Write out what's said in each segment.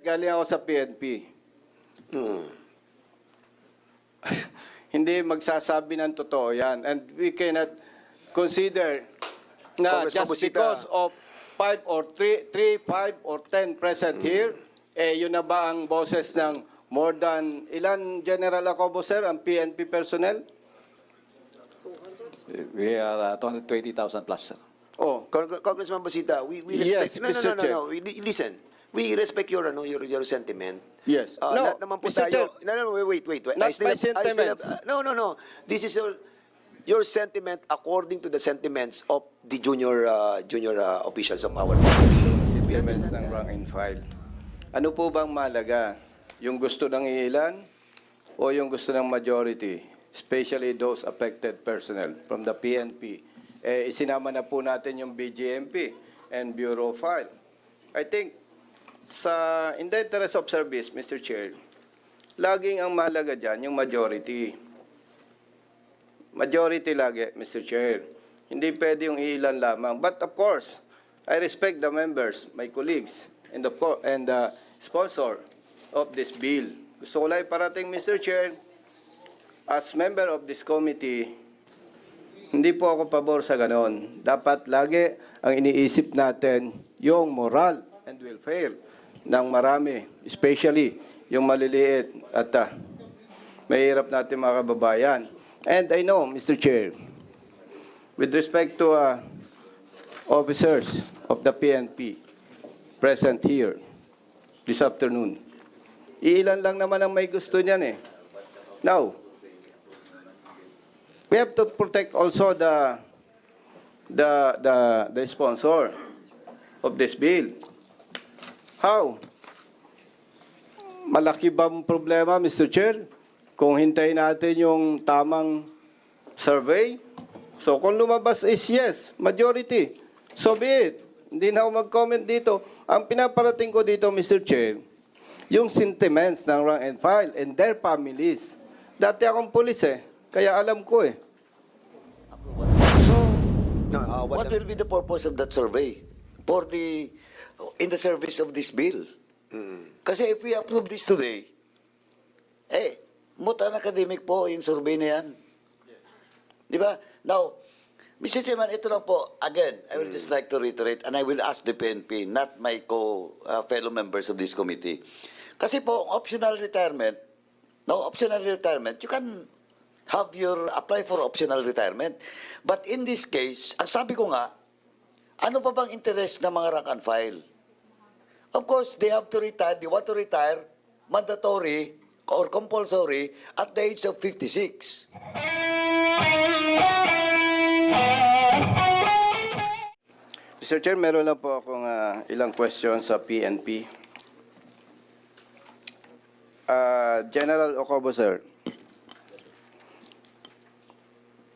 Galing ako sa PNP. Hindi magsasabi ng totoo yan. And we cannot consider na Congressman just Busita. because of 5 or 3, 5 or 10 present here, yun na ba ang boses ng more than, ilan General Acobo, sir, ang PNP personnel? We are 220,000 plus, sir. Oh, Congressman Busita, we Yes, respect. Mr. Chair. Listen, we respect your sentiment. yes. No, Lahat naman po Mr. Chair, tayo. No, wait. Not my sentiments. No. This is your sentiment according to the sentiments of the junior officials of our country. We sentiments understand ng that. rank and file. Ano po bang mahalaga? Yung gusto ng ilan o yung gusto ng majority? Especially those affected personnel from the PNP. Isinama na po natin yung BGMP and Bureau of File. I think, in the interest of service, Mr. Chair, laging ang mahalaga dyan yung majority. Majority lagi, Mr. Chair. Hindi pwede yung ilan lamang. But of course, I respect the members, my colleagues, and the sponsor of this bill. Gusto ko lang iparating, Mr. Chair, as member of this committee, hindi po ako pabor sa ganon. Dapat lagi ang iniisip natin yung moral and welfare ng marami, especially yung maliliit at mahirap natin mga kababayan. And I know, Mr. Chair, with respect to officers of the PNP present here this afternoon, iilan lang naman ang may gusto niyan eh. Now, we have to protect also the sponsor of this bill. How? Malaki ba ang problema, Mr. Chair? Kung hintayin natin yung tamang survey? So kung lumabas is yes, majority, so be it. Hindi na ako mag-comment dito. Ang pinaparating ko dito, Mr. Chair, yung sentiments ng rank and file and their families. Dati akong pulis kaya alam ko So, No, what will be the purpose of that survey for in the service of this bill? Kasi if we approve this today, mutan academic po yung survey na yan. Di ba? Now, Mr. Chairman, ito lang po, again, I will just like to reiterate, and I will ask the PNP, not my fellow members of this committee. Kasi po, optional retirement, you can apply for optional retirement. But in this case, ang sabi ko nga, ano pa bang interest ng mga rank and file? Of course, they have to retire, they want to retire, mandatory or compulsory at the age of 56. Mr. Chair, meron lang po akong ilang questions sa PNP. General Acobo, sir.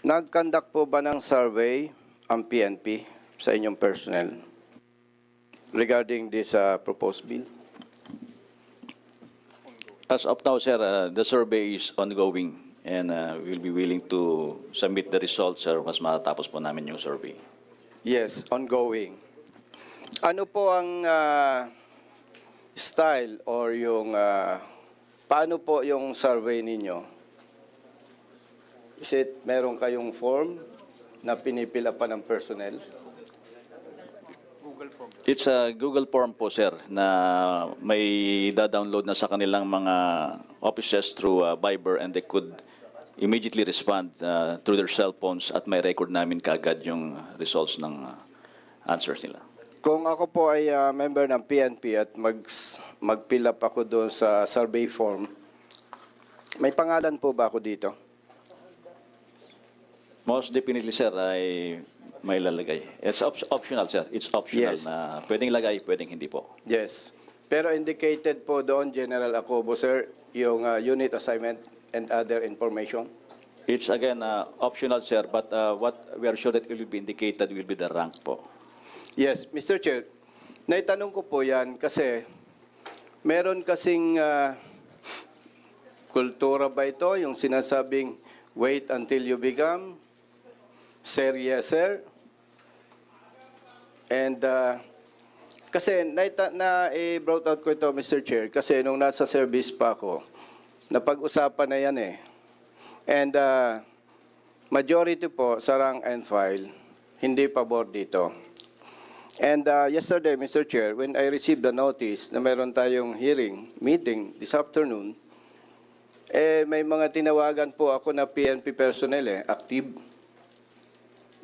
Nag-conduct po ba ng survey ang PNP sa inyong personnel regarding this proposed bill? As of now, sir, the survey is ongoing and we'll be willing to submit the results, sir, mas matatapos po namin yung survey. Yes, ongoing. Ano po ang style or yung paano po yung survey ninyo? Is it meron kayong form na pinipila pa ng personnel? It's a Google form po, sir, na may da-download na sa kanilang mga offices through Viber, and they could immediately respond through their cell phones at may record namin kaagad yung results ng answers nila. Kung ako po ay member ng PNP at mag-fill up ako doon sa survey form, may pangalan po ba ako dito? Most definitely, sir, ay may lalagay. It's optional, sir. It's optional Yes. na pwedeng lagay, pwedeng hindi po. Yes. Pero indicated po doon, General Acobo, sir, yung unit assignment and other information? It's again optional, sir, but what we are sure that it will be indicated will be the rank po. Yes, Mr. Chair, naitanong ko po yan kasi meron kasing kultura ba ito, yung sinasabing wait until you become, sir, yes, sir. And Kasi brought out ko ito, Mr. Chair, kasi nung nasa service pa ako, napag-usapan na yan eh. And majority po sa rank and file, hindi pabor dito. And yesterday, Mr. Chair, when I received the notice na meron tayong meeting this afternoon, may mga tinawagan po ako na PNP personnel active.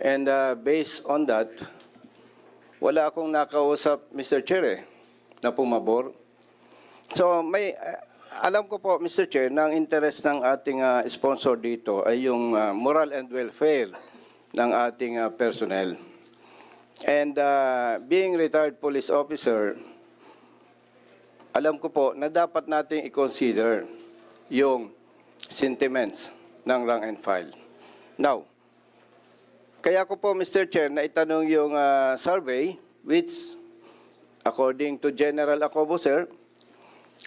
And based on that, wala akong nakausap, Mr. Chair, na pumabor. So alam ko po, Mr. Chair, na ang interest ng ating sponsor dito ay yung moral and welfare ng ating personnel. And being retired police officer, alam ko po na dapat nating i-consider yung sentiments ng rank and file. Now, kaya ko po, Mr. Chair, na itanong yung survey, which, according to General Acobo, sir,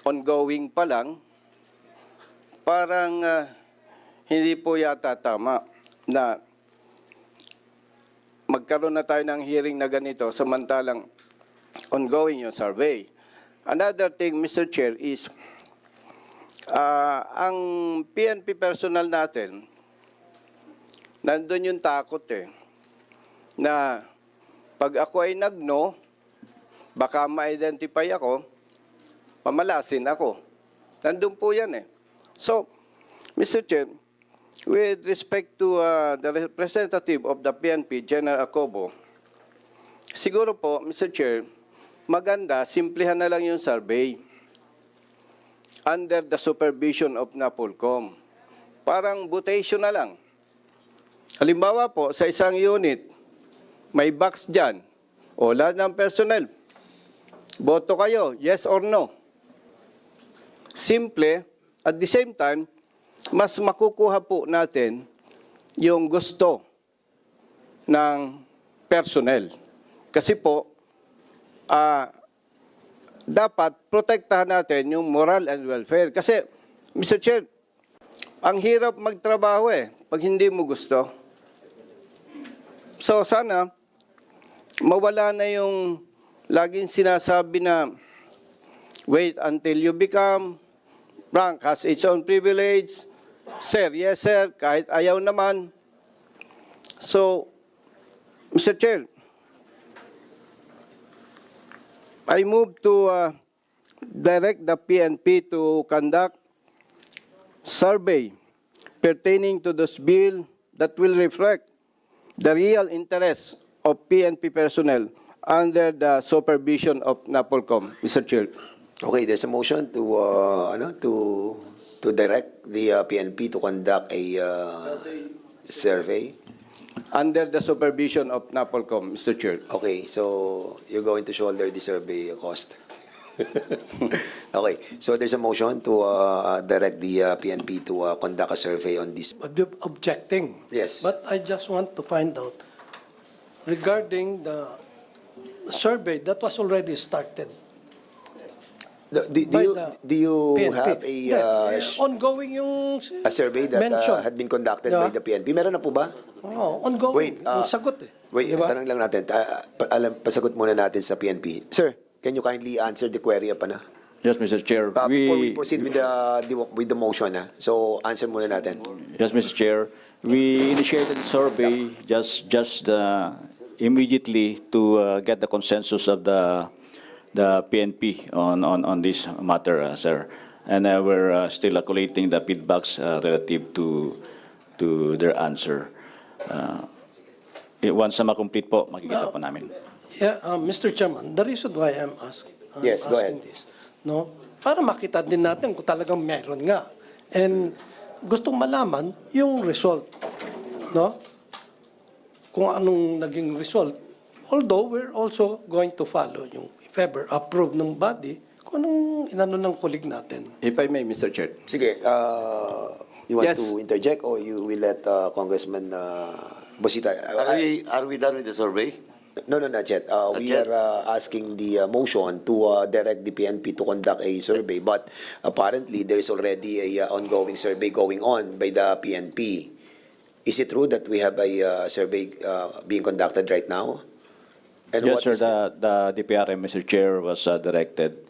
ongoing pa lang, parang hindi po yata tama na magkaroon na tayo ng hearing na ganito samantalang ongoing yung survey. Another thing, Mr. Chair, is ang PNP personnel natin, nandun yung takot na pag ako ay nag-no, baka ma-identify ako, pamalasin ako. Nandun po yan So, Mr. Chair, with respect to the representative of the PNP, General Acobo, siguro po, Mr. Chair, maganda, simplihan na lang yung survey under the supervision of NAPOLCOM. Parang butation na lang. Halimbawa po, sa isang unit, may box dyan, o lahat ng personnel, boto kayo, yes or no. Simple, at the same time, mas makukuha po natin yung gusto ng personnel. Kasi po, dapat protektahan natin yung moral and welfare. Kasi, Mr. Chair, ang hirap magtrabaho pag hindi mo gusto. So sana, mawala na yung laging sinasabi na wait until you become, rank has its own privilege, sir, yes sir, kahit ayaw naman. So, Mr. Chair, I move to direct the PNP to conduct survey pertaining to this bill that will reflect the real interests of PNP personnel under the supervision of NAPOLCOM, Mr. Chair. Okay, there's a motion to direct the PNP to conduct a survey. Under the supervision of NAPOLCOM, Mr. Chair. Okay, so you're going to shoulder the survey cost. Okay, so there's a motion to direct the PNP to conduct a survey on this. Objecting. Yes. But I just want to find out regarding the survey that was already started. Do you PNP. have Ongoing yung a survey that mention. had been conducted Yeah. by the PNP? Meron na po ba? Ongoing. Wait, yung sagot Wait, Diba? tanong lang natin. Pasagot muna natin sa PNP. Sir, can you kindly answer the query pa na? Yes, Mr. Chair. Before we proceed with the motion, so answer muna natin. Yes, Mr. Chair. We initiated the survey just immediately to get the consensus of the PNP on this matter, sir. And we're still collating the feedbacks relative to their answer. Once na ma-complete po, makikita po namin. Yeah, Mr. Chairman, the reason why I'm asking Yes, go ahead. this, para makita din natin kung talagang meron nga. And gustong malaman yung result, kung anong naging result. Although we're also going to follow yung if ever approve ng body kung anong inano ng kulig natin. If I may, Mr. Chair. Sige, you want Yes. to interject or you will let Congressman Bosita? Are we done with the survey? No, not yet. We yet? are asking the motion to direct the PNP to conduct a survey, but apparently there is already a ongoing survey going on by the PNP. Is it true that we have a survey being conducted right now? And Yes, what sir. is The DPRM, Mr. Chair, was directed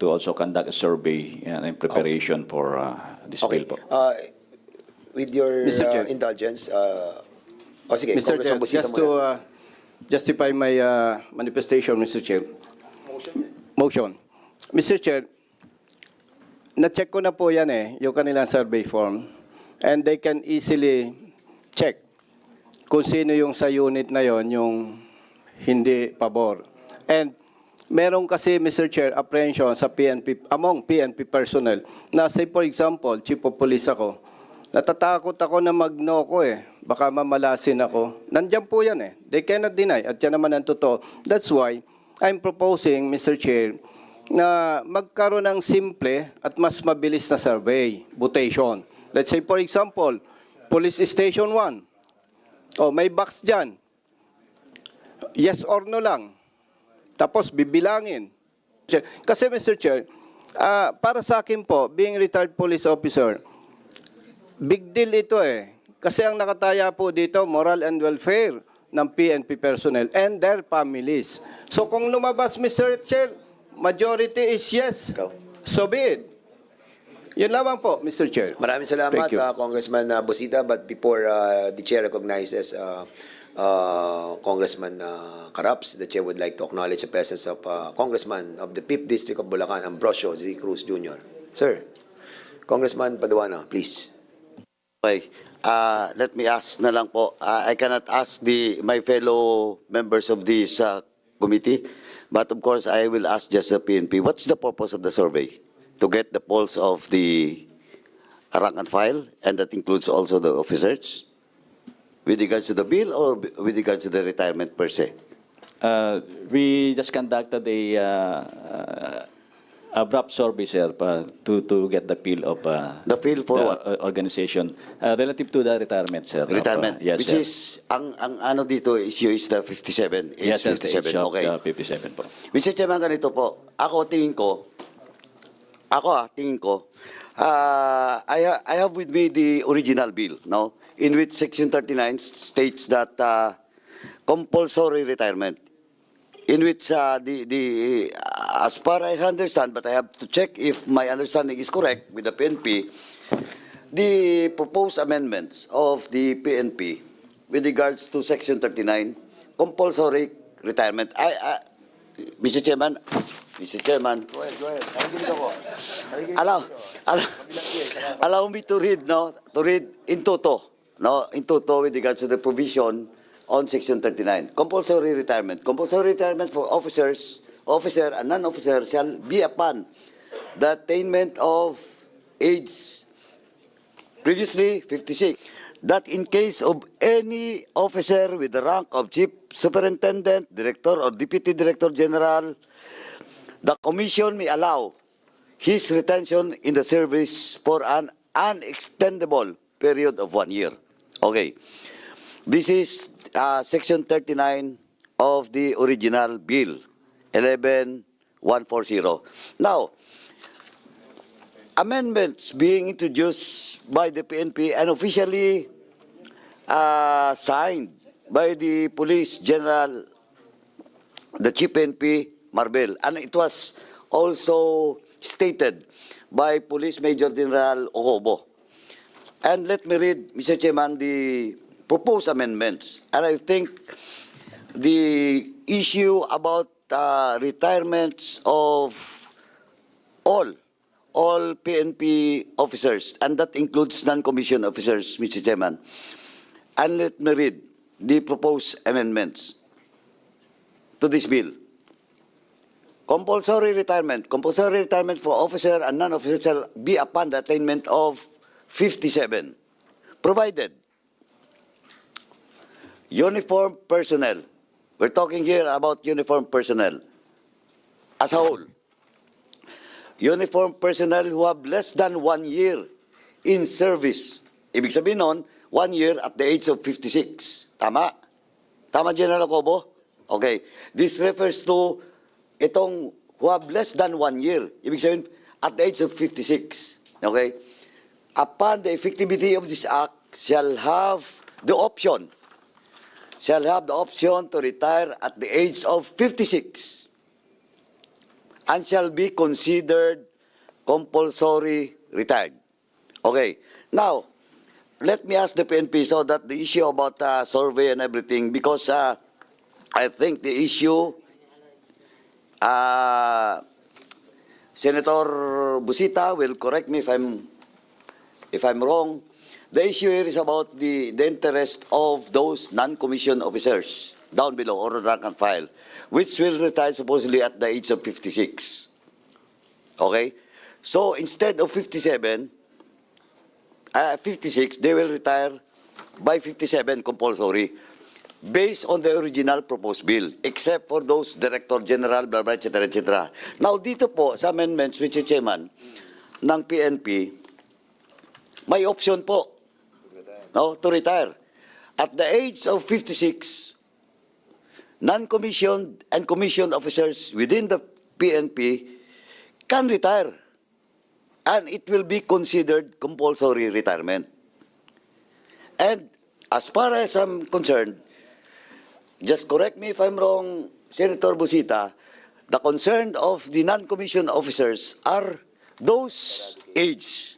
to also conduct a survey in preparation for this Okay. bill po. With your Mr. Chair. indulgence, sige, Mr. Chair, Congressman Busita just muna. to justify my manifestation, Mr. Chair. Motion. Mr. Chair, na-check ko na po yan yung kanilang survey form. And they can easily check kung sino yung sa unit na yon yung hindi pabor. And meron kasi, Mr. Chair, apprehension sa PNP, among PNP personnel, na say for example, chief of police ako, natatakot ako na mag-no ko baka mamalasin ako. Nandiyan po yan They cannot deny. At yan naman ang totoo. That's why I'm proposing, Mr. Chair, na magkaroon ng simple at mas mabilis na survey, mutation. Let's say, for example, Police Station 1. May box dyan. Yes or no lang. Tapos bibilangin. Kasi, Mr. Chair, para sa akin po, being retired police officer, big deal ito Kasi ang nakataya po dito, moral and welfare ng PNP personnel and their families. So kung lumabas, Mr. Chair, majority is yes. Ikaw. So be it. Yun lamang po, Mr. Chair. Maraming salamat, Thank you. Congressman Busita. But before the chair recognizes Congressman Caraps, the chair would like to acknowledge the presence of Congressman of the 5th District of Bulacan, Ambrosio Z. Cruz Jr. Sir, Congressman Paduano, please. Okay. Let me ask na lang po. I cannot ask my fellow members of this committee, but of course I will ask just the PNP. What's the purpose of the survey? To get the pulse of the rank and file, and that includes also the officers, with regards to the bill or with regards to the retirement per se? We just conducted a BRAP survey, sir, to get the feel of The feel for the what? Organization relative to the retirement, sir. Retirement. Yes, Which sir. is, ang ano dito issue is the 57. Age Yes, sir. The 57. age of, Okay. 57 po. Mr. Chairman, ganito po. Tingin ko, I have with me the original bill, no? In which Section 39 states that compulsory retirement, in which as far as I understand, but I have to check if my understanding is correct with the PNP, the proposed amendments of the PNP with regards to Section 39, compulsory retirement. Mr. Chairman, Go ahead. allow me to read, to read in toto, with regards to the provision on Section 39. Compulsory retirement. Compulsory retirement for officer and non-officer shall be upon the attainment of age previously 56. That in case of any officer with the rank of chief superintendent, director, or deputy director general, the commission may allow his retention in the service for an unextendable period of 1 year. Okay. This is Section 39 of the original bill, 11140. Now, amendments being introduced by the PNP and officially signed by the Police General, the Chief PNP, Marbel. And it was also stated by Police Major General Ocobo. And let me read, Mr. Chairman, the proposed amendments. And I think the issue about retirements of all PNP officers, and that includes non-commissioned officers, Mr. Chairman. And let me read the proposed amendments to this bill. Compulsory retirement for officer and non-officer shall be upon the attainment of 57, provided uniform personnel, we're talking here about uniform personnel as a whole, uniform personnel who have less than 1 year in service. Ibig sabihin nun, 1 year at the age of 56. Tama? Tama, General Ocobo? Okay. This refers to itong who have less than 1 year. Ibig sabihin, at the age of 56. Okay? Upon the effectivity of this act, shall have the option shall have the option to retire at the age of 56 and shall be considered compulsory retired. Okay. Now, let me ask the PNP so that the issue about survey and everything, because I think the issue, Senator Busita will correct me if I'm wrong. The issue here is about the interest of those non-commissioned officers down below, or rank and file, which will retire supposedly at the age of 56. Okay? So instead of 56, they will retire by 57 compulsory, based on the original proposed bill, except for those Director General, blah, blah, etc., etc. Now, dito po, sa amendments, Mr. Chairman, ng PNP, may option po, no, to retire. At the age of 56, non-commissioned and commissioned officers within the PNP can retire. And it will be considered compulsory retirement. And as far as I'm concerned, just correct me if I'm wrong, Senator Busita, the concern of the non-commissioned officers are those age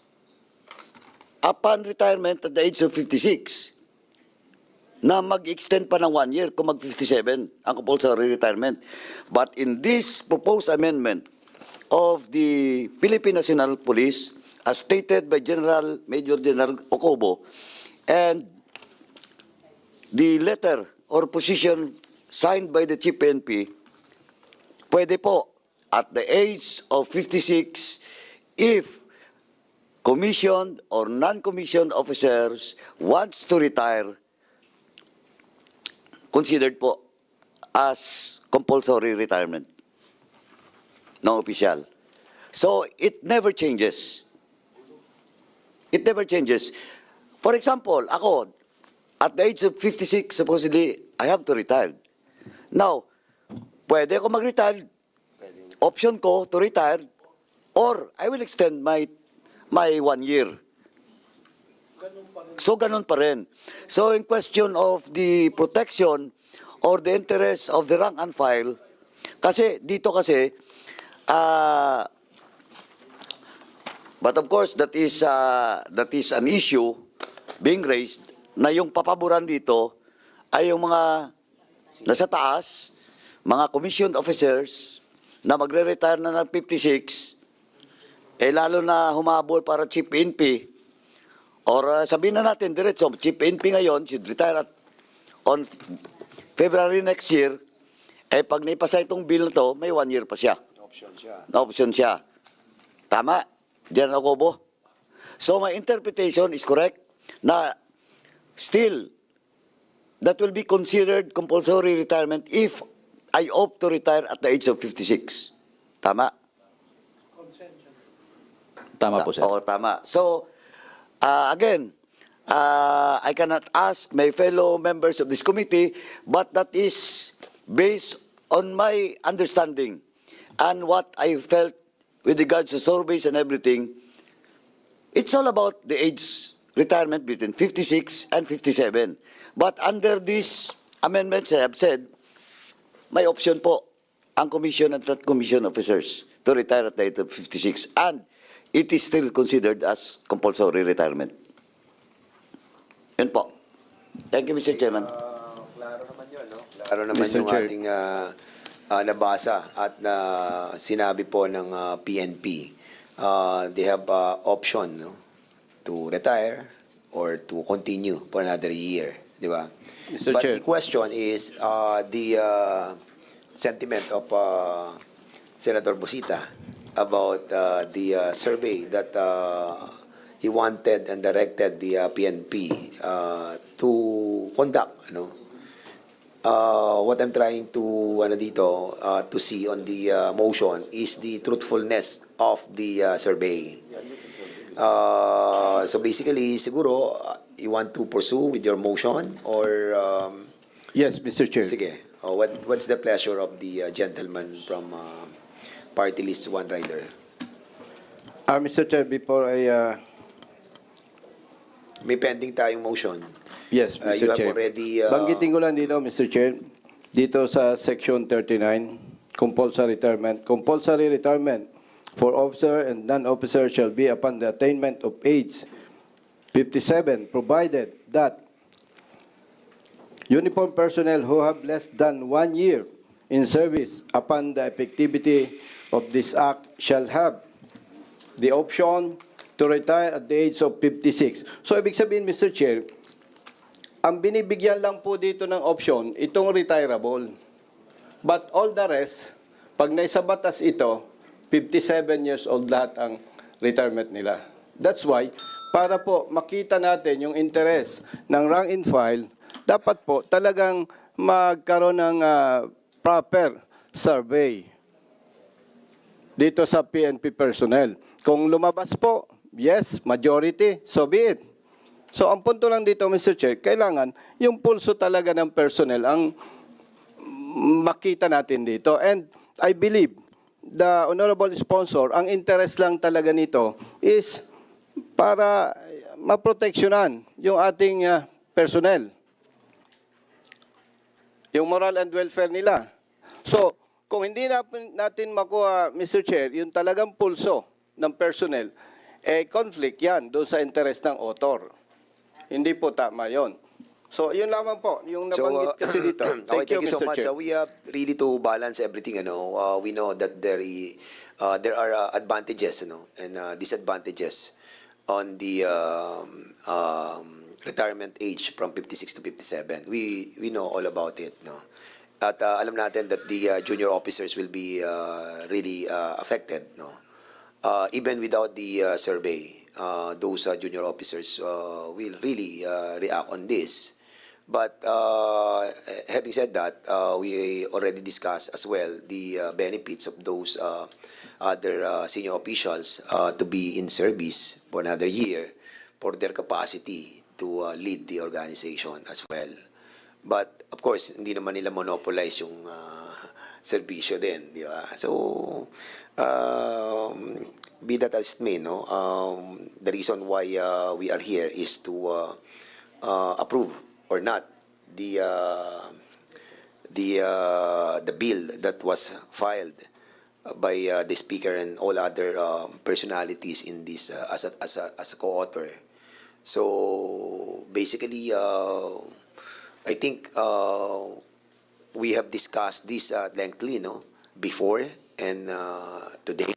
upon retirement at the age of 56 na mag-extend pa ng 1 year kung mag-57 ang compulsory retirement. But in this proposed amendment of the Philippine National Police, as stated by Major General Ocobo, and the letter or position signed by the Chief PNP, pwede po at the age of 56 if commissioned or non-commissioned officers wants to retire, considered po as compulsory retirement ng official. So it never changes. It never changes. For example, ako, at the age of 56, supposedly, I have to retire. Now, pwede ako mag-retire. Option ko to retire, or I will extend my 1 year. So, ganun pa rin. So, in question of the protection or the interest of the rank and file, kasi, dito kasi, but of course, that is an issue being raised na yung papaboran dito ay yung mga nasa taas, mga commissioned officers na magre-retire na ng 56, lalo na humabol para Chief PNP, or sabihin na natin diretso, Chief PNP ngayon, should retire on February next year, pag naipasa itong bill na to, may 1 year pa siya. Option siya. Tama? Diyan ako po. So my interpretation is correct na still, that will be considered compulsory retirement if I opt to retire at the age of 56. Tama? Tama po, sir. Oo, tama. So, again, I cannot ask my fellow members of this committee, but that is based on my understanding and what I felt with regards to surveys and everything. It's all about the age retirement between 56 and 57. But under these amendments, I have said, may option po ang commission and non-commission officers to retire at the age of 56. And it is still considered as compulsory retirement. Yun po. Thank you, Mr. Chairman. Klaro naman yun, no? Klaro naman Mr. yung Chair. ating nabasa at na sinabi po ng PNP. They have option, no, to retire or to continue for another year, di ba? Mr. But Chair. the question is the sentiment of Senator Busita about the survey that he wanted and directed the PNP to conduct, what I'm trying to to see on the motion is the truthfulness of the survey. So basically, siguro you want to pursue with your motion or Yes, Mr. Chair. sige. What's the pleasure of the gentleman from Party List One Rider? Mr. Chair, before I May pending tayong motion. Yes, Mr. You have Chair. already... Banggitin ko lang dito, Mr. Chair, dito sa Section 39, compulsory retirement. Compulsory retirement for officer and non-officer shall be upon the attainment of age 57, provided that uniformed personnel who have less than 1 year in service upon the effectivity of this act shall have the option to retire at the age of 56. So, ibig sabihin, Mr. Chair, ang binibigyan lang po dito ng option, itong retirable. But all the rest, pag naisabatas ito, 57 years old lahat ang retirement nila. That's why, para po makita natin yung interest ng rank and file, dapat po talagang magkaroon ng proper survey dito sa PNP personnel. Kung lumabas po, yes, majority, so be it. So ang punto lang dito, Mr. Chair, kailangan yung pulso talaga ng personnel ang makita natin dito. And I believe the honorable sponsor, ang interest lang talaga nito is para maproteksyonan yung ating personnel. Yung moral and welfare nila. So, kung hindi natin makuha, Mr. Chair, yung talagang pulso ng personnel, conflict yan doon sa interest ng author. Hindi po tama yon. So, yun lamang po, yung nabanggit kasi dito. Thank you so Mr. much. Chair. We have really to balance everything. We know that there are advantages and disadvantages on the retirement age from 56 to 57. We know all about it. No? At alam natin that the junior officers will be really affected. No? Even without the survey, those junior officers will really react on this. But having said that, we already discussed as well the benefits of those other senior officials to be in service for another year for their capacity to lead the organization as well. But of course, hindi naman nila monopolize yung serbisyo din, di ba? So, be that as it may, the reason why we are here is to approve or not the bill that was filed by the speaker and all other personalities in this as a co-author. So basically, I think we have discussed this lengthily, before and today.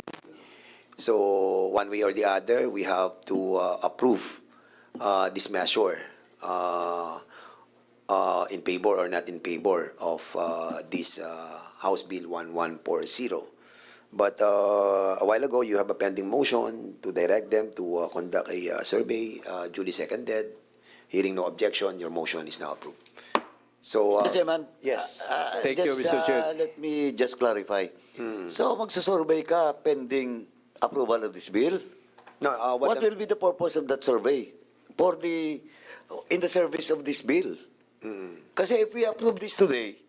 So one way or the other, we have to approve this measure in favor or not in favor of this House Bill 1140. But a while ago, you have a pending motion to direct them to conduct a survey, duly seconded. Hearing no objection, your motion is now approved. So, Mr. Chairman, yes. Thank you, Mr. Chair. Let me just clarify. So, magsasurvey ka pending approval of this bill? No, What will be the purpose of that survey in the service of this bill? Kasi if we approve this today,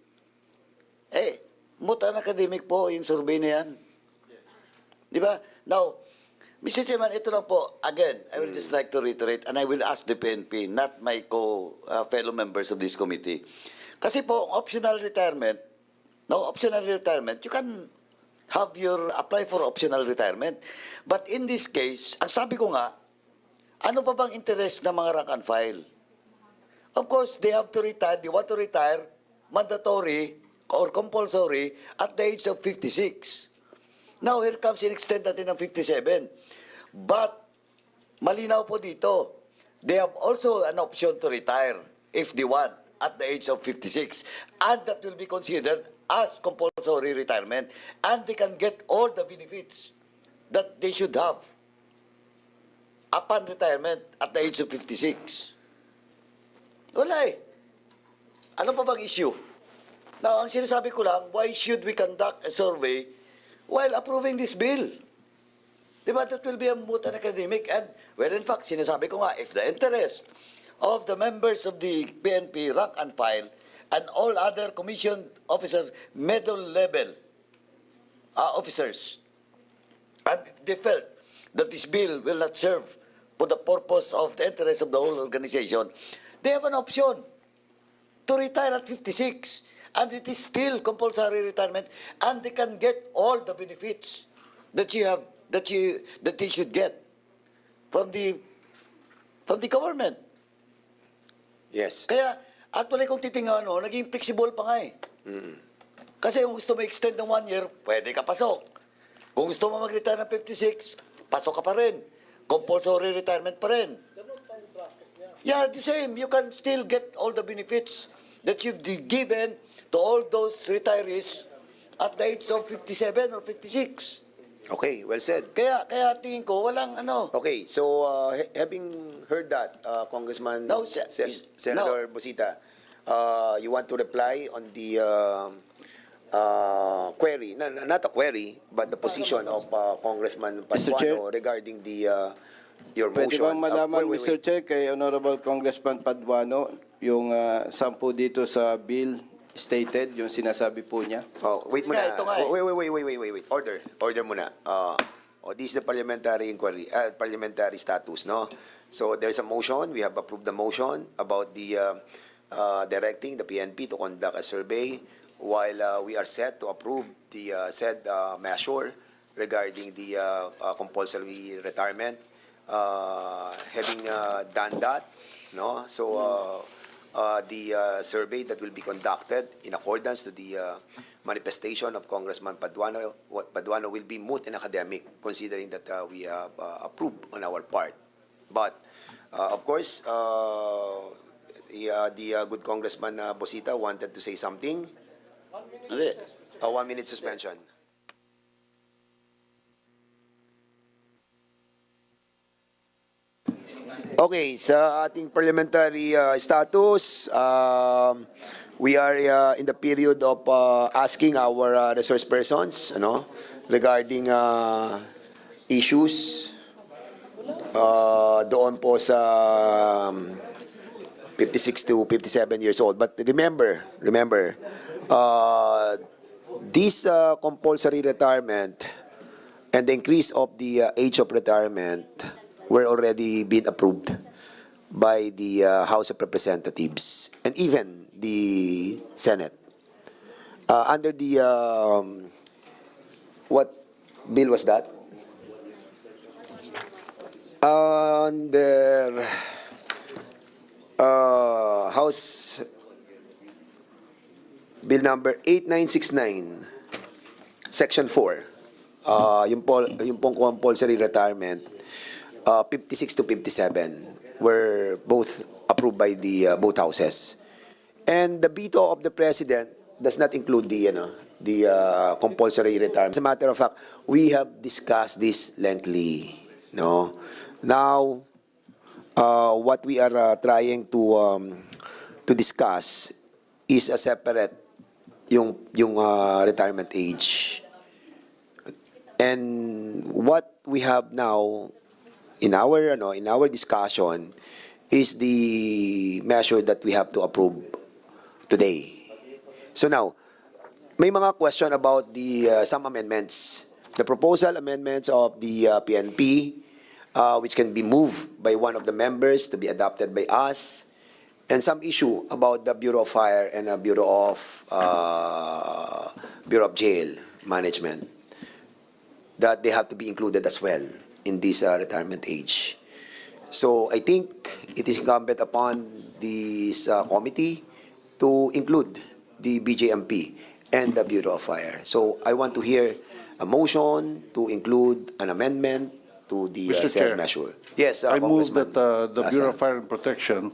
mutan academic po yung survey na yan. Di ba? Now, Mr. Chairman, ito lang po, again, I will just like to reiterate, and I will ask the PNP, not my fellow members of this committee. Kasi po, optional retirement, you can apply for optional retirement. But in this case, ang sabi ko nga, ano pa bang interest ng mga rank and file? Of course, they have to retire, they want to retire, mandatory or compulsory at the age of 56. Now, here comes in-extend natin ng 57. But, malinaw po dito, they have also an option to retire if they want at the age of 56. And that will be considered as compulsory retirement. And they can get all the benefits that they should have upon retirement at the age of 56. Wala eh. Ano pa bang issue? Now, ang sinasabi ko lang, why should we conduct a survey while approving this bill? Diba, that will be a moot and academic. And, well, in fact, sinasabi ko nga, if the interest of the members of the PNP rank and file and all other commissioned officers, middle level officers, and they felt that this bill will not serve for the purpose of the interest of the whole organization, they have an option to retire at 56. And it is still compulsory retirement, and they can get all the benefits that they should get from the government. Yes. Kaya, actually, kung titingnan, naging flexible pa nga eh. Kasi kung gusto mo extend ng 1 year, pwede ka pasok. Kung gusto mo mag-retire ng 56, pasok ka pa rin. Compulsory retirement pa rin. Yeah, the same. You can still get all the benefits that you've given to all those retirees at the age of 57 or 56. Okay, well said. Kaya tingin ko, walang ano. Okay, so having heard that, Congressman No, Senator Busita, you want to reply on the query, not a query, but the position of Congressman Mr. Chair? Paduano regarding the your Pwede motion. bang malaman, Wait. Mr. Chair, kay Honorable Congressman Paduano, yung 10 dito sa bill stated, yung sinasabi po niya? Oh, wait muna. Ito nga eh. Wait. Order muna. This is the parliamentary inquiry, parliamentary status, no? So there's a motion. We have approved the motion about the directing the PNP to conduct a survey while we are set to approve the said measure regarding the compulsory retirement. Having done that, no? So the survey that will be conducted in accordance to the manifestation of Congressman Paduano will be moot and academic, considering that we have approved on our part. But of course, the good Congressman Busita wanted to say something. Hindi. A 1-minute suspension. Okay, sa ating parliamentary status, we are in the period of asking our resource persons, regarding issues doon po sa 56 to 57 years old. But remember, this compulsory retirement and the increase of the age of retirement were already been approved by the House of Representatives and even the Senate. Under the, what bill was that? Under House Bill number 8969, Section 4, yung pong compulsory retirement, 56 to 57 were both approved by the both houses. And the veto of the President does not include the compulsory retirement. As a matter of fact, we have discussed this lengthily. No? Now, what we are trying to discuss is a separate yung retirement age. And what we have now in our discussion is the measure that we have to approve today. So now, may mga question about the some amendments. The proposal amendments of the PNP, which can be moved by one of the members to be adopted by us, and some issue about the Bureau of Fire and the Bureau of Jail Management, that they have to be included as well in this retirement age. So I think it is incumbent upon this committee to include the BJMP and the Bureau of Fire. So I want to hear a motion to include an amendment to the Mr. said Chair, measure. Yes, I move Congressman that the Bureau Asa. of Fire and Protection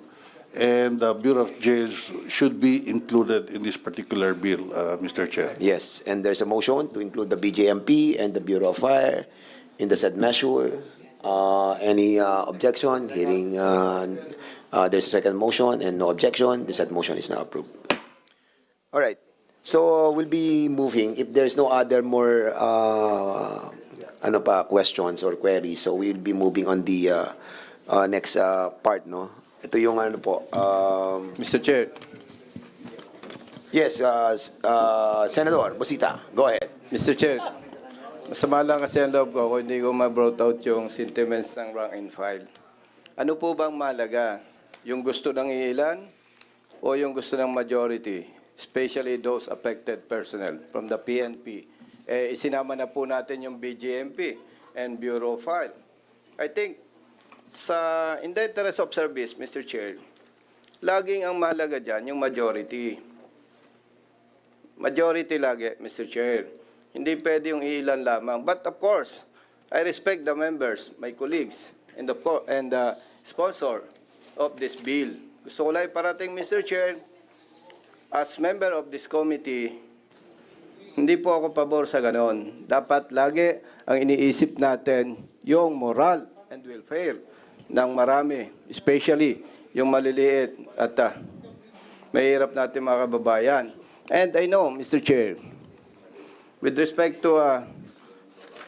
and the Bureau of Jails should be included in this particular bill, Mr. Chair. Yes, and there's a motion to include the BJMP and the Bureau of Fire in the said measure. Any objection? Hearing there's a second motion and no objection, the said motion is now approved. All right, so we'll be moving. If there's no other more questions or queries, so we'll be moving on the next part, no? Ito yung Mr. Chair, yes, Senator Busita, go ahead. Mr. Chair, masama lang kasi ang loob ko kung hindi ko ma-brought out yung sentiments ng rank and file. Ano po bang malaga yung gusto ng ilan o yung gusto ng majority, especially those affected personnel from the PNP. Isinama na po natin yung BGMP and Bureau of Fire. I think, in the interest of service, Mr. Chair, laging ang mahalaga dyan yung majority. Majority lagi, Mr. Chair. Hindi pwede yung ilan lamang. But of course, I respect the members, my colleagues, and the sponsor of this bill. Gusto ko lang iparating, Mr. Chair, as member of this committee, hindi po ako pabor sa ganon. Dapat lagi ang iniisip natin yung moral and welfare ng marami, especially yung maliliit at mahirap natin mga kababayan. And I know, Mr. Chair, with respect to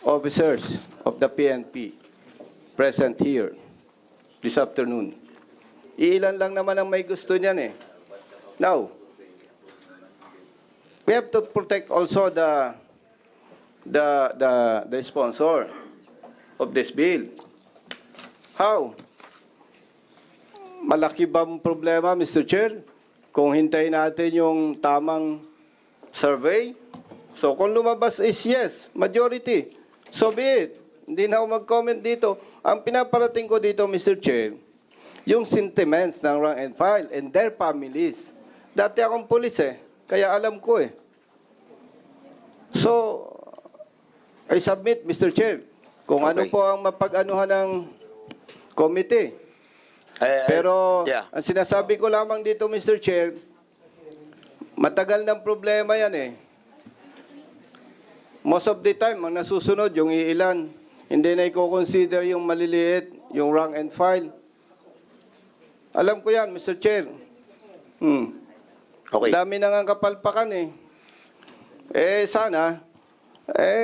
officers of the PNP present here this afternoon, iilan lang naman ang may gusto niyan eh. Now, we have to protect also the sponsor of this bill. How? Malaki ba ang problema, Mr. Chair, kung hintayin natin yung tamang survey? So kung lumabas is yes, majority, so be it. Hindi na ako mag-comment dito. Ang pinaparating ko dito, Mr. Chair, yung sentiments ng rank and file and their families. Dati akong pulis kaya alam ko So, I submit, Mr. Chair, kung ano Okay. po ang mapag-anuhan ng committee. Pero, yeah. ang sinasabi ko lamang dito, Mr. Chair, matagal ng problema yan Most of the time, ang nasusunod, yung iilan, hindi na i-consider yung maliliit, yung rank and file. Alam ko yan, Mr. Chair. Okay. Dami nang ang kapalpakan sana,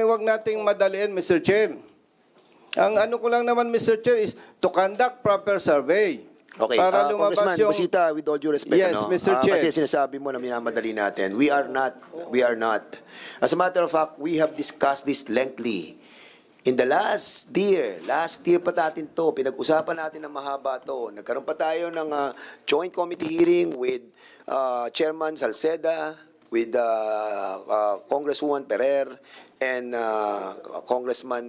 wag nating madaliin, Mr. Chair. Ang ano ko lang naman, Mr. Chair, is to conduct proper survey. Okay, Para lumabas Congressman yung... Busita, with all due respect, Yes, Mr. Chair. kasi sinasabi mo na minamadali natin. We are not. As a matter of fact, we have discussed this lengthily. In the last year pa natin to, pinag-usapan natin ng mahaba to. Nagkaroon pa tayo ng joint committee hearing with Chairman Salceda, with Congresswoman Perer, and Congressman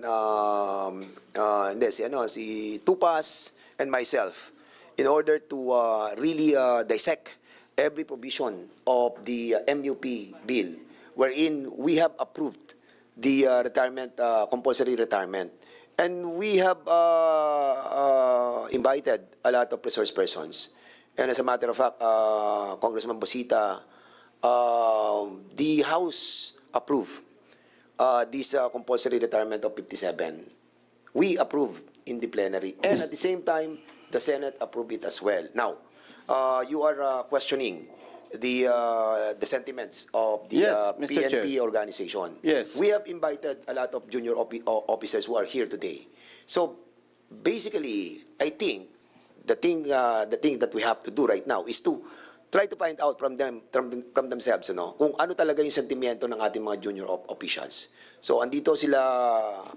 si Tupas and myself, in order to really dissect every provision of the MUP bill, wherein we have approved the compulsory retirement. And we have invited a lot of resource persons. And as a matter of fact, Congressman Busita, the House approved this compulsory retirement of 57. We approved in the plenary. And at the same time, the Senate approved it as well. Now, you are questioning the sentiments of the Yes, Mr. PNP Chair. organization. Yes. We have invited a lot of junior officers who are here today. So, basically, I think the thing that we have to do right now is to try to find out from themselves, kung ano talaga yung sentimiento ng ating mga junior officials. So, andito sila,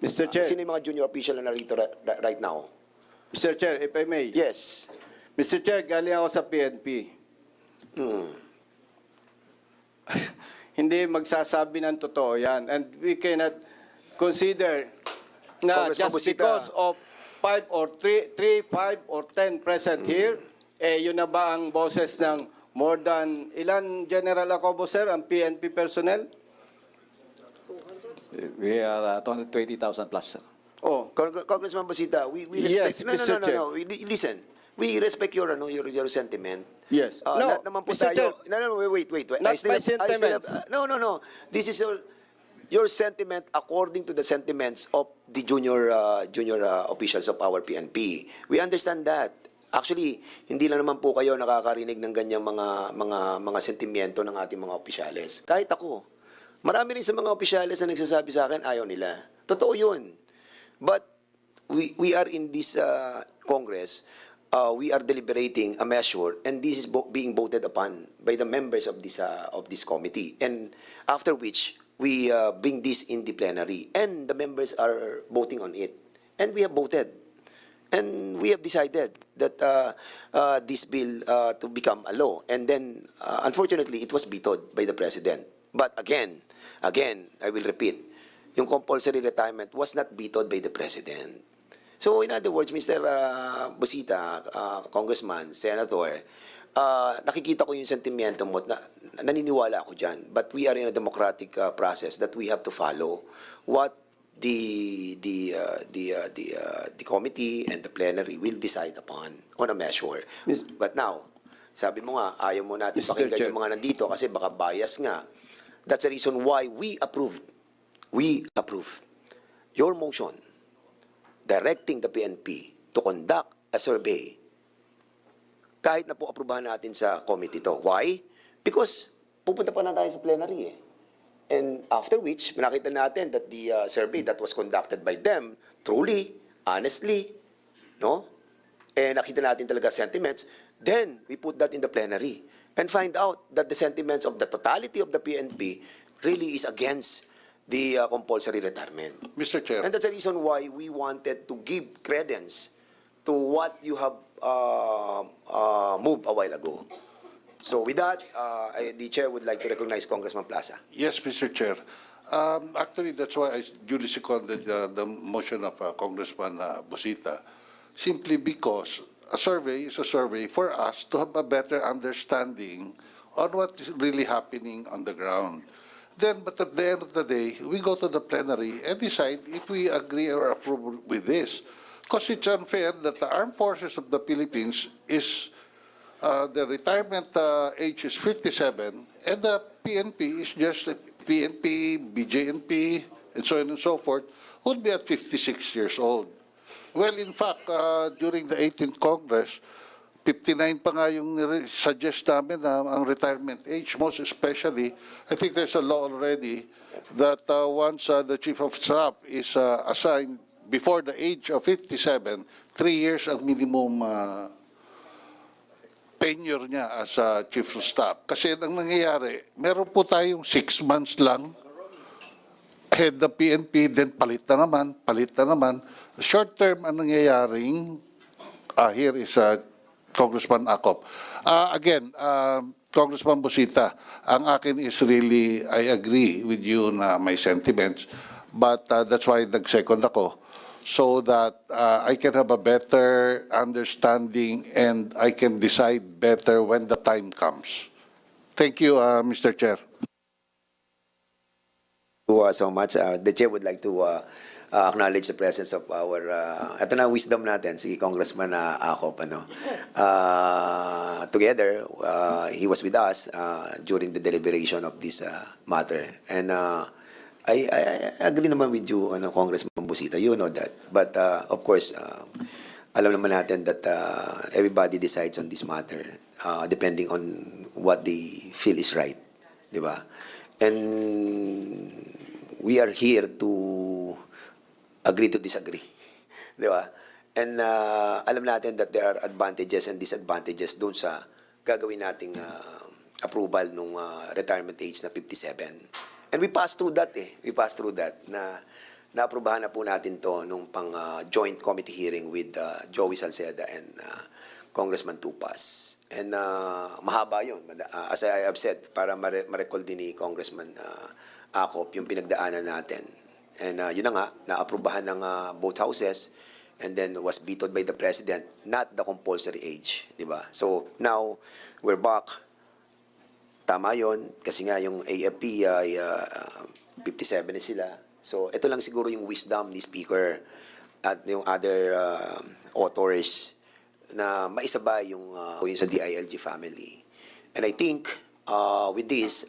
Mr. Chair. sino yung mga junior official na narito right now? Mr. Chair, if I may. Yes. Mr. Chair, galing ako sa PNP. Hindi magsasabi ng totoo yan. And we cannot consider na Congressman just Busita. because of 5 or 3, 5 or 10 present here, yun na ba ang boses ng more than, ilan General Acobo, sir, ang PNP personnel? We are 220,000 plus, sir. Oh, Congressman Busita, we Yes, respect. Mr. Chair. No. Listen, we respect your sentiment. yes. Lahat naman po Mr. tayo. Chair, No, wait. Not my sentiments. No. This is your sentiment according to the sentiments of the junior officials of our PNP. We understand that. Actually, hindi lang naman po kayo nakakarinig ng ganyang mga sentimiento ng ating mga opisyales. Kahit ako, marami rin sa mga opisyales na nagsasabi sa akin, ayaw nila. Totoo yun. But we are in this Congress, we are deliberating a measure, and this is being voted upon by the members of this committee. And after which, we bring this in the plenary, and the members are voting on it. And we have voted. And we have decided that this bill to become a law. And then, unfortunately, it was vetoed by the President. But again, I will repeat, yung compulsory retirement was not vetoed by the President. So in other words, Mr. Busita, Congressman, Senator, nakikita ko yung sentimento mo, naniniwala ako dyan. But we are in a democratic process that we have to follow what the committee and the plenary will decide upon on a measure. But now, sabi mo nga, ayaw mo natin Mr. pakinggan Chair. yung mga nandito kasi baka bias nga. That's the reason why we approved your motion directing the PNP to conduct a survey kahit na po aprubahan natin sa committee to. Why? Because pupunta pa na tayo sa plenary eh. And after which, nakita natin that the survey that was conducted by them, truly, honestly, no? And nakita natin talaga sentiments, then we put that in the plenary and find out that the sentiments of the totality of the PNP really is against the compulsory retirement. Mr. Chair. And that's the reason why we wanted to give credence to what you have moved a while ago. So with that, the chair would like to recognize Congressman Plaza. Yes, Mr. Chair. Actually, that's why I duly seconded the motion of Congressman Busita, simply because a survey is a survey for us to have a better understanding on what is really happening on the ground. Then, but at the end of the day, we go to the plenary and decide if we agree or approve with this. Because it's unfair that the armed forces of the Philippines is the retirement age is 57, and the PNP is just PNP, BJNP, and so on and so forth, would be at 56 years old. Well, in fact, during the 18th Congress, 59 pa nga yung suggest namin na ang retirement age, most especially, I think there's a law already that once the Chief of Staff is assigned before the age of 57, 3 years ang minimum tenure niya as Chief of Staff. Kasi ang nangyayari, meron po tayong 6 months lang head ng PNP, then palit na naman. Short term ang nangyayaring, here is Congressman Acop. Again, Congressman Busita, ang akin is really, I agree with you na may sentiments, but that's why nag-second ako, so that I can have a better understanding and I can decide better when the time comes. Thank you, Mr. Chair. So much. The chair would like to acknowledge the presence of our, ito na wisdom natin, si Congressman Acop. Together, he was with us during the deliberation of this matter. And I agree naman with you, Congressman Busita, you know that. But of course, alam naman natin that everybody decides on this matter depending on what they feel is right. Di ba? And we are here to agree to disagree. Di ba? And alam natin that there are advantages and disadvantages doon sa gagawin nating approval nung retirement age na 57. And we passed through that We passed through that na naaprubahan na po natin to nung pang joint committee hearing with Joey Salceda and Congressman Tupas. And mahaba yun. As I have said, para ma-recall din ni Congressman Acop yung pinagdaanan natin. And yun na nga, naaprubahan ng both houses and then was vetoed by the President, not the compulsory age. Diba? So now, we're back. Tama yun, kasi nga yung AFP ay 57 na sila. So ito lang siguro yung wisdom ni Speaker at yung other authors na maisabay yung sa DILG family. And I think with this,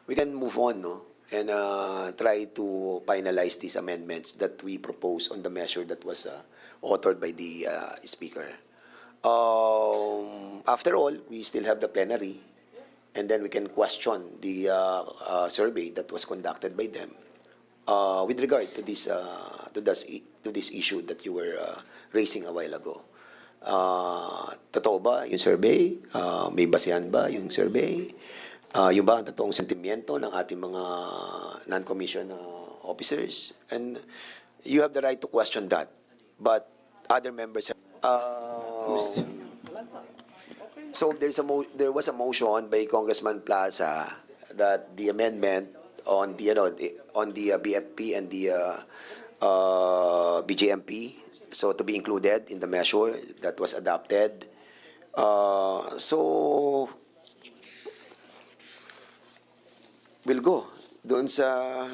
we can move on, no? And try to finalize these amendments that we propose on the measure that was authored by the Speaker. After all, we still have the plenary, and then we can question the survey that was conducted by them with regard to this issue that you were raising a while ago. Totoo ba yung survey? May basehan ba yung survey? Yung ba ang totoong sentimiento ng ating mga non-commissioned officers? And you have the right to question that. But other members. So there was a motion by Congressman Plaza that the amendment on the on the BFP and the BJMP, so to be included in the measure that was adopted. So we'll go doon sa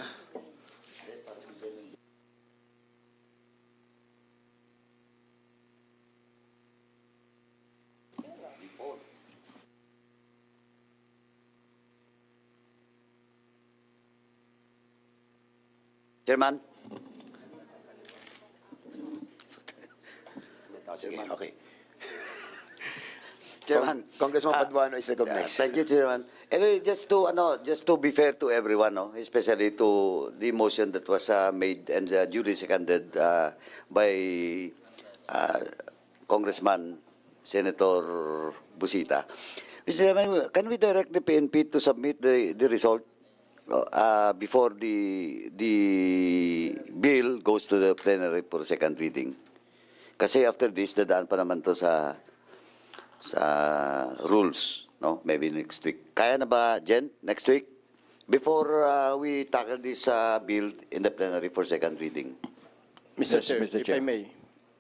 Chairman? sige, okay. Chairman. Congressman Paduano is recognized. Thank you, Chairman. Anyway, just to be fair to everyone, no, especially to the motion that was made and duly seconded by Congressman Senator Busita. Mr. Chairman, can we direct the PNP to submit the result before the bill goes to the plenary for second reading? Kasi after this, dadaan pa naman to sa rules, no? Maybe next week. Kaya na ba, Jen, next week? Before we tackle this bill in the plenary for second reading. Mr. Yes, Chair, Mr. if Chair. I may,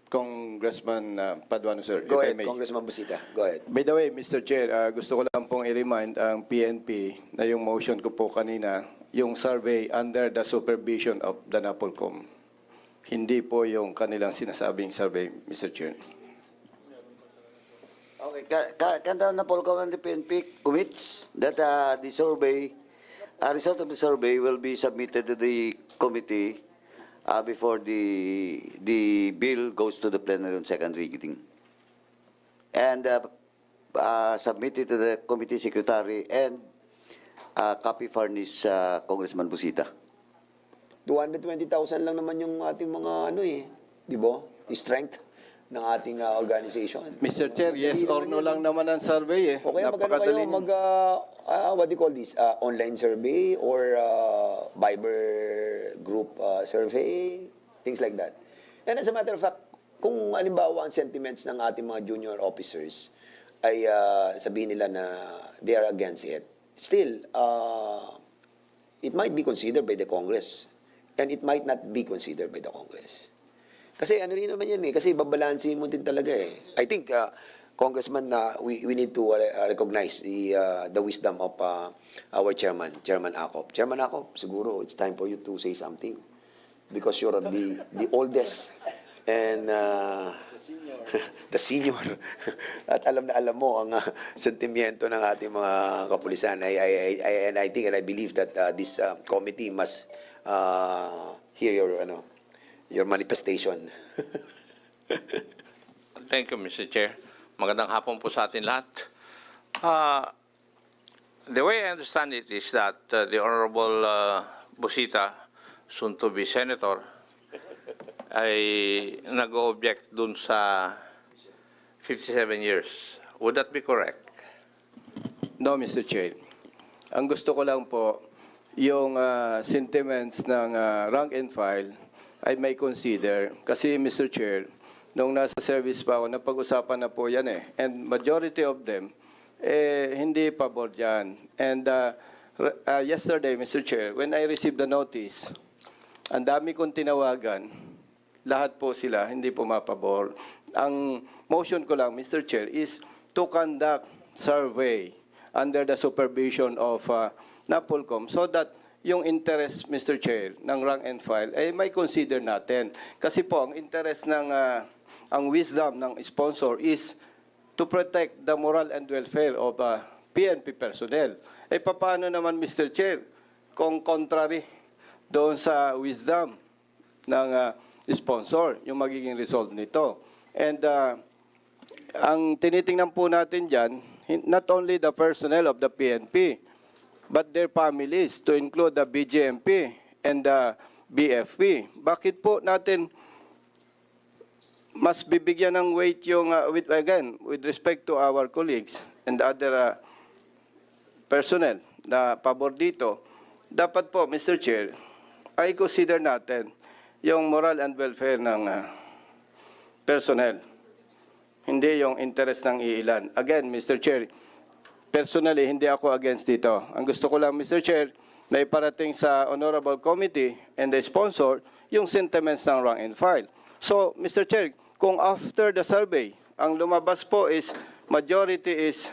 Congressman Paduano, sir, Go if I ahead, may. Congressman Busita. Go ahead. By the way, Mr. Chair, gusto ko lang pong i-remind ang PNP na yung motion ko po kanina, yung survey under the supervision of the NAPOLCOM. Hindi po yung kanilang sinasabing survey, Mr. Chair. Okay, can the NAPOLCOM and the PNP commits that the survey, result of the survey will be submitted to the committee before the bill goes to the plenary on second reading, and submitted to the committee secretary and copy furnish Congressman Busita. 220,000 lang naman yung ating mga di ba? Strength ng ating organization. Mr. Chair, yes or no lang naman ang survey eh. O kaya magkano kayo what do you call this? Online survey or Viber group survey? Things like that. And as a matter of fact, kung halimbawa ang sentiments ng ating mga junior officers ay sabihin nila na they are against it, still, it might be considered by the Congress and it might not be considered by the Congress. Kasi ano rin naman yan eh, kasi babalansin mo din talaga eh. I think, Congressman, we need to recognize the wisdom of our chairman, Chairman Acop. Chairman Acop, siguro it's time for you to say something because you're the oldest and the senior. At alam na alam mo ang sentimiento ng ating mga kapulisan. And I think and I believe that this committee must hear your manifestation. Thank you, Mr. Chair. Magandang hapon po sa atin lahat. The way I understand it is that the Honorable Busita, soon to be Senator, ay nag-object dun sa 57 years. Would that be correct? No, Mr. Chair. Ang gusto ko lang po, yung sentiments ng rank and file ay may consider. Kasi, Mr. Chair, nung nasa service pa ako, napag-usapan na po yan eh. And majority of them, hindi pabor dyan. And yesterday, Mr. Chair, when I received the notice, ang dami kong tinawagan, lahat po sila, hindi po mapabor. Ang motion ko lang, Mr. Chair, is to conduct survey under the supervision of NAPOLCOM so that yung interest, Mr. Chair, ng rank and file ay may consider natin. Kasi po, ang interest ng, ang wisdom ng sponsor is to protect the moral and welfare of PNP personnel. Paano naman, Mr. Chair, kung contrary doon sa wisdom ng sponsor, yung magiging result nito. And ang tinitingnan po natin dyan, not only the personnel of the PNP, but their families, to include the BJMP and the BFP. Bakit po natin mas bibigyan ng weight yung, with respect to our colleagues and other personnel na pabor dito, dapat po, Mr. Chair, ay consider natin yung moral and welfare ng personnel. Hindi yung interest ng iilan. Again, Mr. Chair, personally, hindi ako against dito. Ang gusto ko lang, Mr. Chair, na iparating sa Honorable Committee and the sponsor yung sentiments ng rank and file. So, Mr. Chair, kung after the survey, ang lumabas po is majority is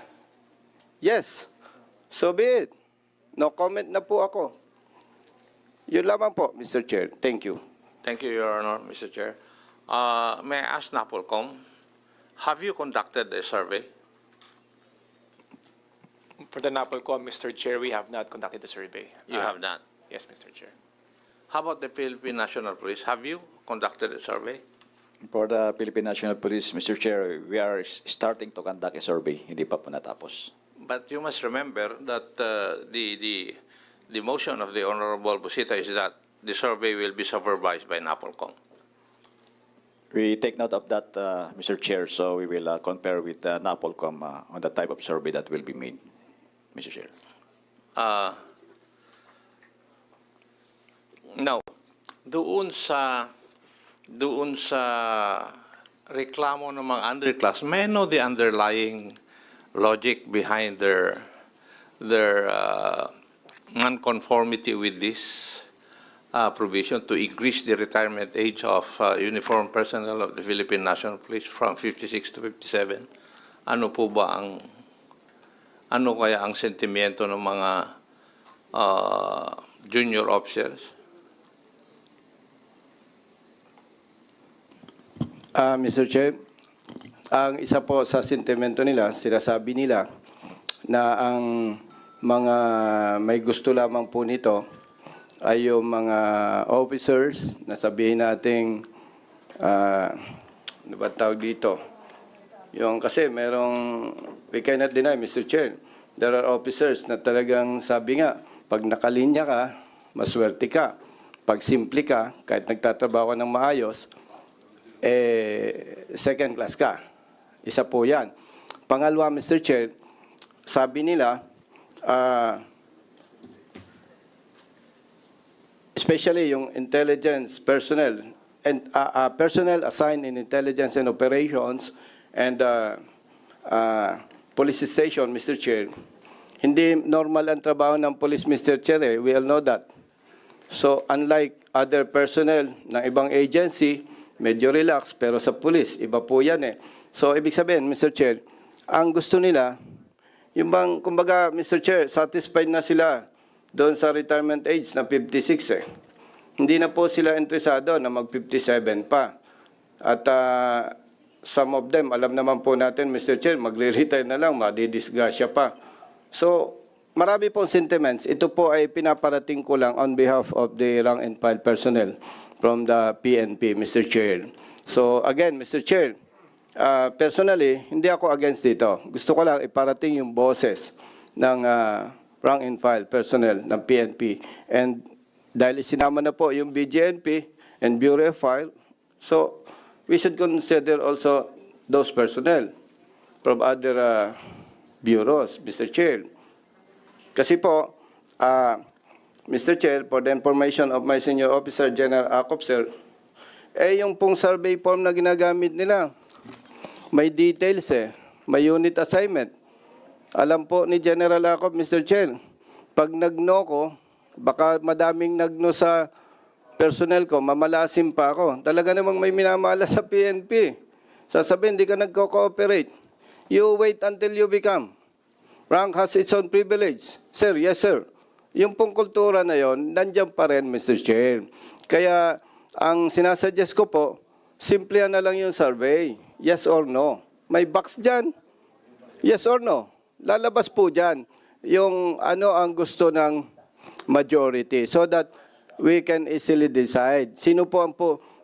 yes, so be it. No comment na po ako. Yun lamang po, Mr. Chair. Thank you. Thank you, Your Honor, Mr. Chair. May I ask NAPOLCOM, have you conducted a survey? For the NAPOLCOM, Mr. Chair, we have not conducted the survey. You have not. Yes, Mr. Chair. How about the Philippine National Police? Have you conducted a survey? For the Philippine National Police, Mr. Chair, we are starting to conduct a survey. Hindi pa po natapos. But you must remember that the motion of the Honorable Busita is that the survey will be supervised by NAPOLCOM. We take note of that, Mr. Chair, so we will compare with NAPOLCOM on the type of survey that will be made, Mr. Chair. Now, doon sa reklamo ng mga underclass, may I know the underlying logic behind their nonconformity with this provision to increase the retirement age of uniformed personnel of the Philippine National Police from 56 to 57? Ano kaya ang sentimiento ng mga junior officers? Mr. Chair, ang isa po sa sentimento nila, sinasabi nila na ang mga may gusto lamang po nito ay yung mga officers na sabihin nating ano ba tawag dito? Yung kasi we cannot deny, Mr. Chair, there are officers na talagang sabi nga, pag nakalinya ka, maswerte ka. Pag simple ka, kahit nagtatrabaho ka ng maayos, second class ka. Isa po yan. Pangalawa, Mr. Chair, sabi nila, especially yung intelligence personnel, and personnel assigned in intelligence and operations and police station, Mr. Chair, hindi normal ang trabaho ng police, Mr. Chair. We all know that. So, unlike other personnel ng ibang agency, medyo relax, pero sa police, iba po yan eh. So, ibig sabihin, Mr. Chair, ang gusto nila, yung bang, kumbaga, Mr. Chair, satisfied na sila doon sa retirement age na 56 eh. Hindi na po sila interesado na mag-57 pa. At some of them, alam naman po natin, Mr. Chair, magre-retire na lang, madidisgrasya pa. So, marami pong sentiments. Ito po ay pinaparating ko lang on behalf of the rank and file personnel from the PNP, Mr. Chair. So, again, Mr. Chair, personally, hindi ako against dito. Gusto ko lang iparating yung boses ng rank and file personnel ng PNP. And dahil isinama na po yung BGNP and Bureau of File, so we should consider also those personnel from other bureaus, Mr. Chair. Kasi po, Mr. Chair, for the information of my senior officer, General Acop, sir, yung pong survey form na ginagamit nila, may details may unit assignment. Alam po ni General Acop, Mr. Chair, pag nagno ko, baka madaming nagno sa personnel ko, mamalasim pa ako. Talaga namang may minamala sa PNP. Sasabihin, hindi ka nagko-cooperate. You wait until you become. Rank has its own privilege. Sir, yes sir. Yung pong kultura na yon, nandiyan pa rin, Mr. Chair. Kaya, ang sinasuggest ko po, simple na lang yung survey. Yes or no. May box dyan. Yes or no. Lalabas po dyan yung ano ang gusto ng majority so that we can easily decide. Sino po ang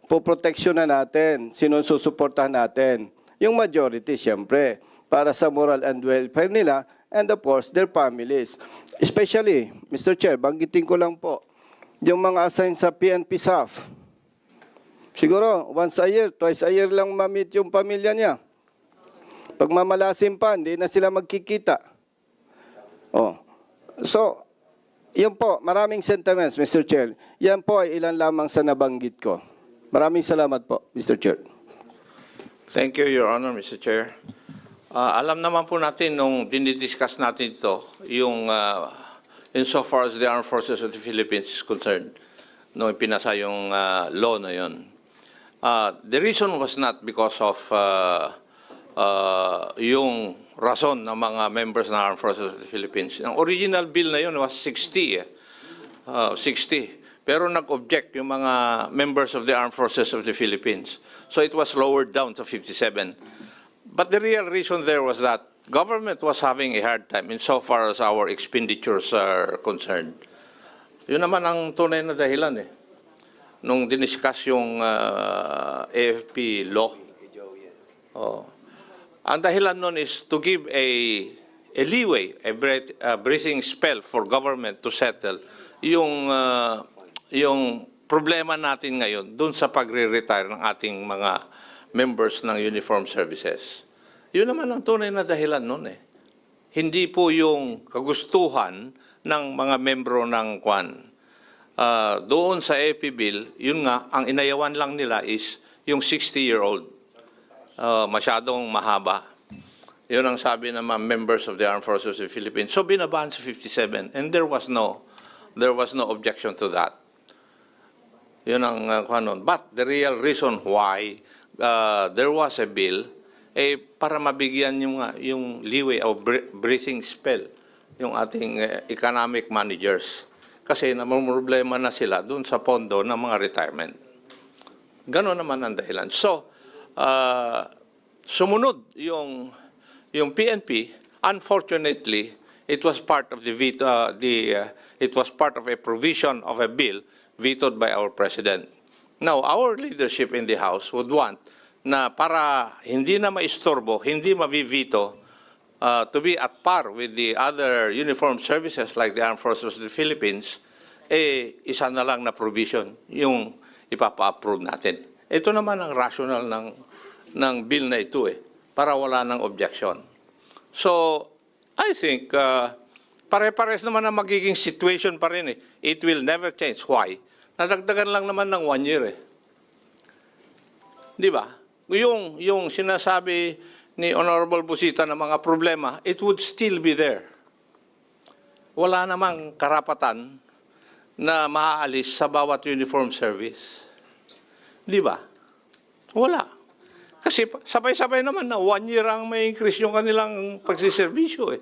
po-protection na natin? Sino susuportahan natin? Yung majority, siyempre, para sa moral and welfare nila and of course, their families. Especially, Mr. Chair, banggitin ko lang po, yung mga assigned sa PNP SAF. Siguro, once a year, twice a year lang ma-meet yung pamilya niya. Pag mamalasim pa, hindi na sila magkikita. Oh. So, yun po, maraming sentiments, Mr. Chair. Yan po ay ilan lamang sa nabanggit ko. Maraming salamat po, Mr. Chair. Thank you, Your Honor, Mr. Chair. Alam naman po natin nung dinidiscuss natin ito, yung insofar as the Armed Forces of the Philippines is concerned, nung pinasa yung law na yun. The reason was not because of yung rason ng mga members ng Armed Forces of the Philippines. Ang original bill na yun was 60. 60. Pero nag-object yung mga members of the Armed Forces of the Philippines. So it was lowered down to 57. But the real reason there was that government was having a hard time insofar as our expenditures are concerned. Yun naman ang tunay na dahilan eh. Nung diniscuss yung AFP law. Oh. Ang dahilan nun is to give a leeway, a breathing spell for government to settle yung problema natin ngayon dun sa pagre-retire ng ating mga members ng uniformed services. Yun naman ang tunay na dahilan nun eh. Hindi po yung kagustuhan ng mga membro ng Kwan. Doon sa AP bill, yun nga, ang inayawan lang nila is yung 60-year-old. Masyadong mahaba. Yun ang sabi ng mga members of the Armed Forces of the Philippines. So binabaan sa 57 and there was no objection to that. Yun ang kanon. But the real reason why there was a bill para mabigyan yung leeway o breathing spell yung ating economic managers. Kasi namumroblema na sila dun sa pondo ng mga retirement. Ganon naman ang dahilan. So, sumunod yung PNP. Unfortunately, it was part of it was part of a provision of a bill vetoed by our president. Now, our leadership in the House would want na para hindi na maistorbo, hindi mabivito, to be at par with the other uniformed services like the Armed Forces of the Philippines, isa na lang na provision yung ipapa-approve natin. Ito naman ang rational ng bill na ito para wala ng objection. So, I think, pare-pares naman ang magiging situation pa rin It will never change. Why? Nadagdagan lang naman ng 1 year Di ba? Yung sinasabi ni Honorable Busita ng mga problema, it would still be there. Wala namang karapatan na maaalis sa bawat uniform service. Di ba? Wala. Kasi sabay-sabay naman na 1 year ang may increase yung kanilang pagsiservisyo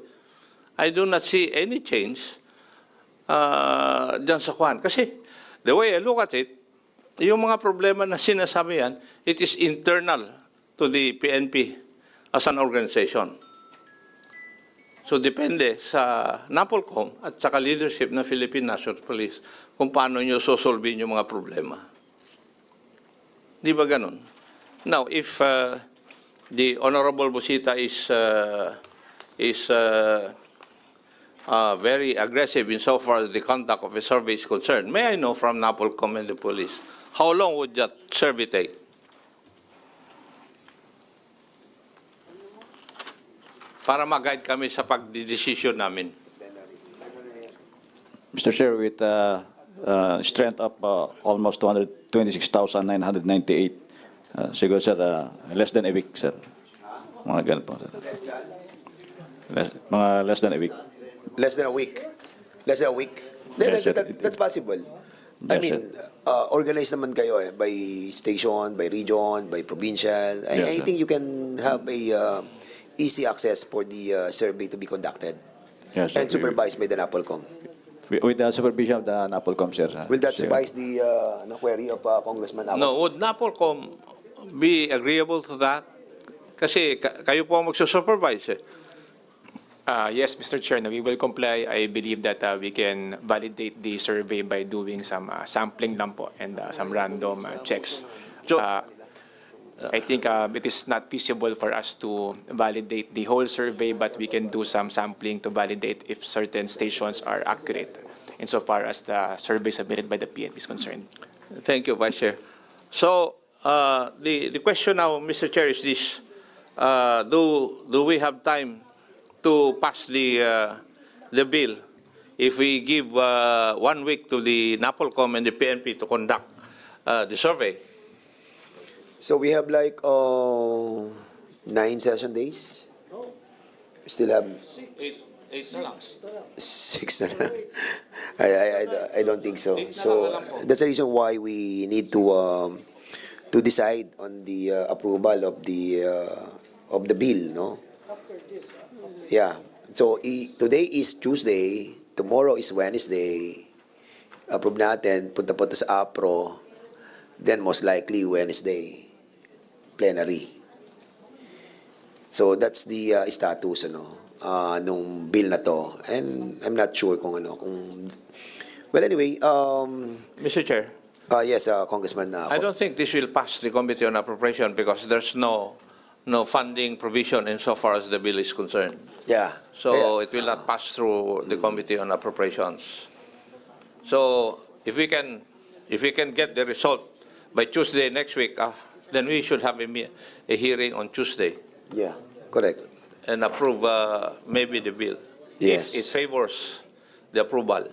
I do not see any change dyan sa Kwan. Kasi the way I look at it, yung mga problema na sinasabi yan, it is internal to the PNP as an organization. So depende sa NAPOLCOM at saka leadership ng Philippine National Police kung paano nyo sosolvin yung mga problema. Di ba ganun? Now, if the Honorable Busita is very aggressive insofar as the conduct of a survey is concerned, may I know from NAPOLCOM and the police, how long would that survey take? Para mag-guide kami sa pagdidesisyon namin. Mr. Chair, with strength of almost 226,998, siguro, sir, less than a week, sir. Mga ganun po, sir. Mga less than a week. Less than a week. Less than a week. Yes, sir. That's possible. I Yes, mean, organized naman kayo by station, by region, by provincial. Yes, I sir. think you can have a easy access for the survey to be conducted Yes, sir. and supervised by the NAPOLCOM. With the supervision of the NAPOLCOM, sir. Will that Sir. suffice the query of Congressman Abad? No, would NAPOLCOM be agreeable to that? Kasi kayo po ang magsusupervise Yes, Mr. Chair, we will comply. I believe that we can validate the survey by doing some sampling lang po and some random checks. So- I think it is not feasible for us to validate the whole survey, but we can do some sampling to validate if certain stations are accurate insofar as the survey submitted by the PNP is concerned. Thank you, Vice Chair. So, the question now, Mr. Chair, is this. Do we have time to pass the bill if we give 1 week to the NAPOLCOM and the PNP to conduct the survey? So we have like 9 session days? We still have 8 na lang. 6 na lang. I don't think so. So that's the reason why we need to decide on the approval of the bill, no? Yeah. So today is Tuesday, tomorrow is Wednesday. Approve natin, punta po to sa APRO, then most likely Wednesday plenary. So that's the status nung bill na to. And I'm not sure kung well anyway, Mr. Chair, yes, Congressman. I don't think this will pass the Committee on Appropriation because there's no funding provision insofar as the bill is concerned. Yeah. So it will not pass through the Committee on Appropriations. So if we can get the result by Tuesday next week, then we should have a hearing on Tuesday Yeah, correct. and approve maybe the bill. Yes. If it favors the approval.